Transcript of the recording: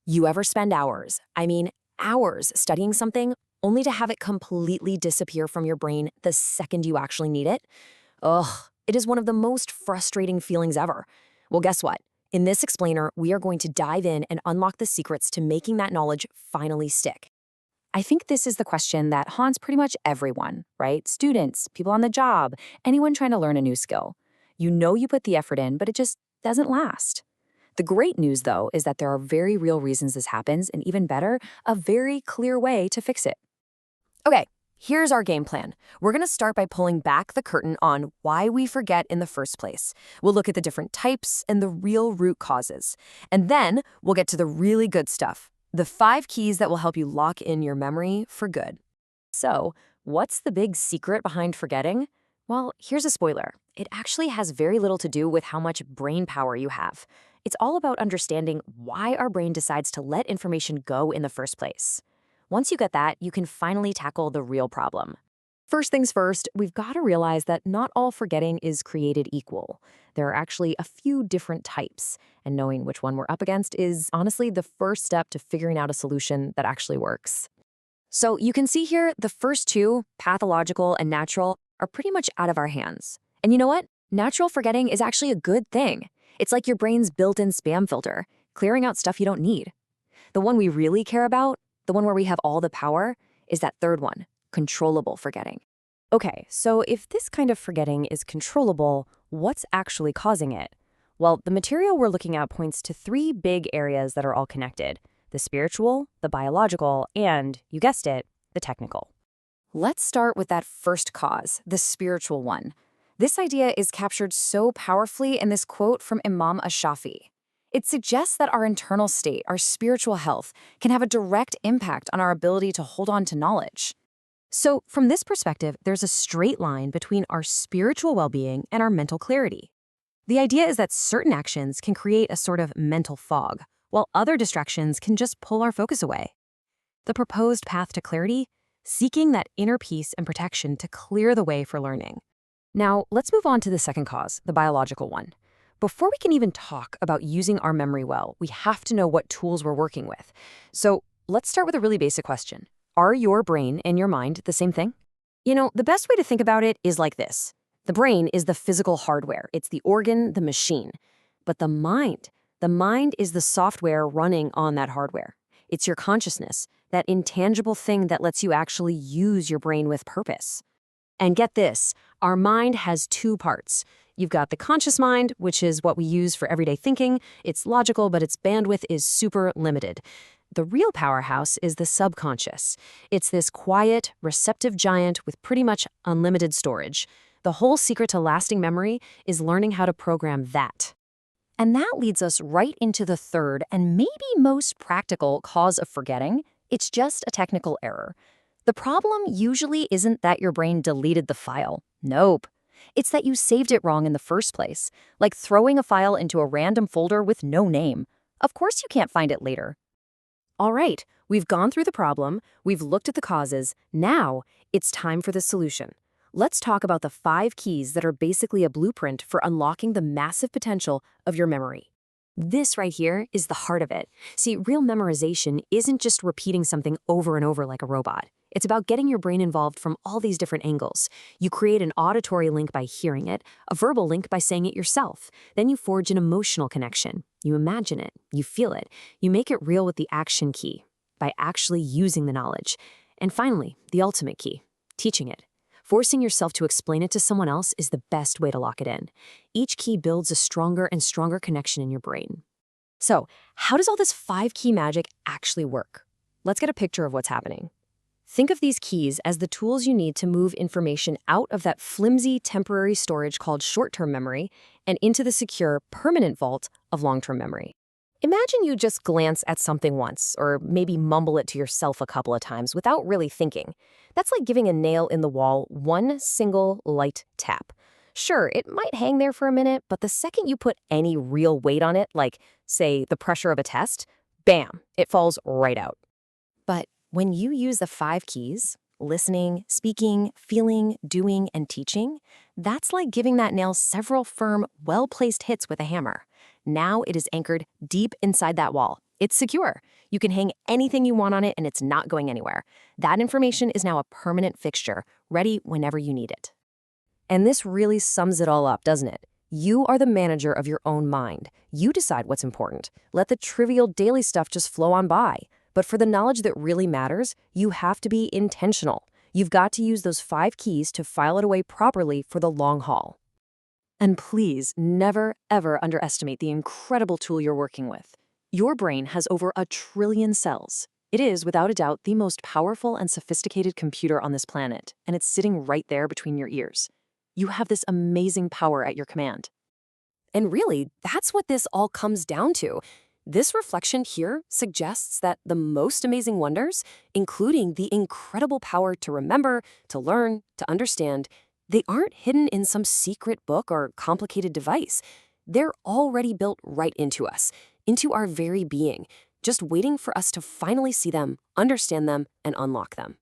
You ever spend hours, I mean hours, studying something only to have it completely disappear from your brain the second you actually need it? Ugh, it is one of the most frustrating feelings ever. Well, guess what? In this explainer, we are going to dive in and unlock the secrets to making that knowledge finally stick. I think this is the question that haunts pretty much everyone, right? Students, people on the job, anyone trying to learn a new skill. You know you put the effort in, but it just doesn't last. The great news, though, is that there are very real reasons this happens, and even better, a very clear way to fix it. Okay, here's our game plan. We're going to start by pulling back the curtain on why we forget in the first place. We'll look at the different types and the real root causes. And then we'll get to the really good stuff, the 5 keys that will help you lock in your memory for good. So, what's the big secret behind forgetting? Well, here's a spoiler. It actually has very little to do with how much brain power you have. It's all about understanding why our brain decides to let information go in the first place. Once you get that, you can finally tackle the real problem. First things first, we've got to realize that not all forgetting is created equal. There are actually a few different types, and knowing which one we're up against is honestly the first step to figuring out a solution that actually works. So you can see here, the first two, pathological and natural, are pretty much out of our hands. And you know what? Natural forgetting is actually a good thing. It's like your brain's built-in spam filter, clearing out stuff you don't need. The one we really care about, the one where we have all the power, is that third one, controllable forgetting. Okay, so if this kind of forgetting is controllable, what's actually causing it? Well, the material we're looking at points to 3 big areas that are all connected: the spiritual, the biological, and, you guessed it, the technical. Let's start with that first cause, the spiritual one. This idea is captured so powerfully in this quote from Imam Ash-Shafi. It suggests that our internal state, our spiritual health, can have a direct impact on our ability to hold on to knowledge. So, from this perspective, there's a straight line between our spiritual well-being and our mental clarity. The idea is that certain actions can create a sort of mental fog, while other distractions can just pull our focus away. The proposed path to clarity? Seeking that inner peace and protection to clear the way for learning. Now, let's move on to the second cause, the biological one. Before we can even talk about using our memory well, we have to know what tools we're working with. So let's start with a really basic question. Are your brain and your mind the same thing? You know, the best way to think about it is like this. The brain is the physical hardware. It's the organ, the machine. But the mind is the software running on that hardware. It's your consciousness, that intangible thing that lets you actually use your brain with purpose. And get this, our mind has 2 parts. You've got the conscious mind, which is what we use for everyday thinking. It's logical, but its bandwidth is super limited. The real powerhouse is the subconscious. It's this quiet, receptive giant with pretty much unlimited storage. The whole secret to lasting memory is learning how to program that. And that leads us right into the third and maybe most practical cause of forgetting. It's just a technical error. The problem usually isn't that your brain deleted the file. Nope. It's that you saved it wrong in the first place, like throwing a file into a random folder with no name. Of course you can't find it later. All right, we've gone through the problem, we've looked at the causes. Now it's time for the solution. Let's talk about the 5 keys that are basically a blueprint for unlocking the massive potential of your memory. This right here is the heart of it. See, real memorization isn't just repeating something over and over like a robot. It's about getting your brain involved from all these different angles. You create an auditory link by hearing it, a verbal link by saying it yourself. Then you forge an emotional connection. You imagine it, you feel it, you make it real with the action key, by actually using the knowledge. And finally, the ultimate key, teaching it. Forcing yourself to explain it to someone else is the best way to lock it in. Each key builds a stronger and stronger connection in your brain. So, how does all this 5 key magic actually work? Let's get a picture of what's happening. Think of these keys as the tools you need to move information out of that flimsy temporary storage called short-term memory and into the secure, permanent vault of long-term memory. Imagine you just glance at something once, or maybe mumble it to yourself a couple of times without really thinking. That's like giving a nail in the wall one single light tap. Sure, it might hang there for a minute, but the second you put any real weight on it, like, say, the pressure of a test, bam, it falls right out. But when you use the 5 keys, listening, speaking, feeling, doing, and teaching, that's like giving that nail several firm, well-placed hits with a hammer. Now it is anchored deep inside that wall, It's secure. You can hang anything you want on it and it's not going anywhere. That information is now a permanent fixture, ready whenever you need it. And this really sums it all up, doesn't it? You are the manager of your own mind. You decide what's important. Let the trivial daily stuff just flow on by. But for the knowledge that really matters, you have to be intentional. You've got to use those 5 keys to file it away properly for the long haul. And please never, ever underestimate the incredible tool you're working with. Your brain has over 1 trillion cells. It is, without a doubt, the most powerful and sophisticated computer on this planet, and it's sitting right there between your ears. You have this amazing power at your command. And really, that's what this all comes down to. This reflection here suggests that the most amazing wonders, including the incredible power to remember, to learn, to understand, they aren't hidden in some secret book or complicated device. They're already built right into us, into our very being, just waiting for us to finally see them, understand them, and unlock them.